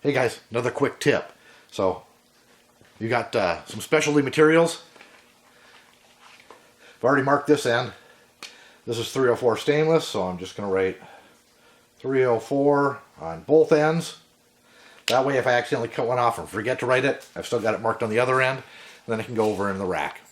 Hey guys, another quick tip. So, you got some specialty materials. I've already marked this end. This is 304 stainless, so I'm just going to write 304 on both ends. That way if I accidentally cut one off and forget to write it, I've still got it marked on the other end, and then I can go over in the rack.